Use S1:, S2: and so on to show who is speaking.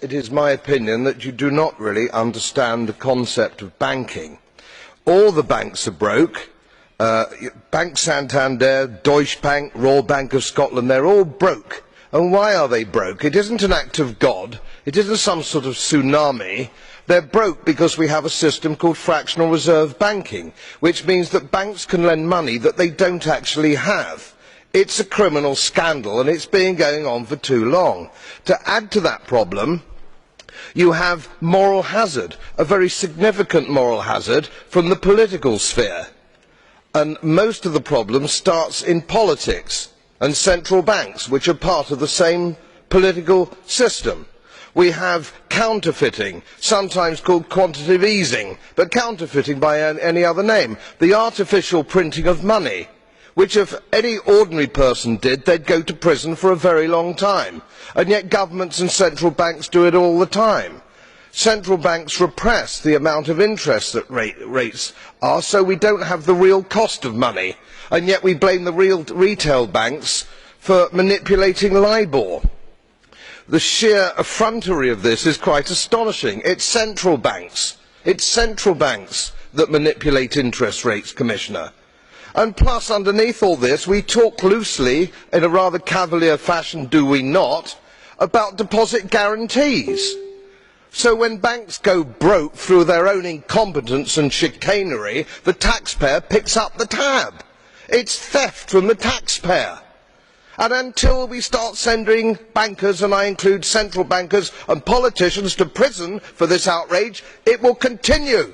S1: It is my opinion that you do not really understand the concept of banking. All the banks are broke. Bank Santander, Deutsche Bank, Royal Bank of Scotland, they're all broke. And why are they broke? It isn't an act of God. It isn't some sort of tsunami. They're broke because we have a system called fractional reserve banking, which means that banks can lend money that they don't actually have. It's a criminal scandal and it's been going on for too long. To add to that problem, you have moral hazard, a very significant moral hazard from the political sphere. And most of the problem starts in politics and central banks, which are part of the same political system. We have counterfeiting, sometimes called quantitative easing, but counterfeiting by any other name. The artificial printing of money, which if any ordinary person did, they'd go to prison for a very long time. And yet governments and central banks do it all the time. Central banks repress the amount of interest that rates are, so we don't have the real cost of money. And yet we blame the retail banks for manipulating LIBOR. The sheer effrontery of this is quite astonishing. It's central banks that manipulate interest rates, Commissioner. And plus, underneath all this, we talk loosely, in a rather cavalier fashion, do we not, about deposit guarantees. So when banks go broke through their own incompetence and chicanery, the taxpayer picks up the tab. It's theft from the taxpayer. And until we start sending bankers, and I include central bankers and politicians, to prison for this outrage, it will continue.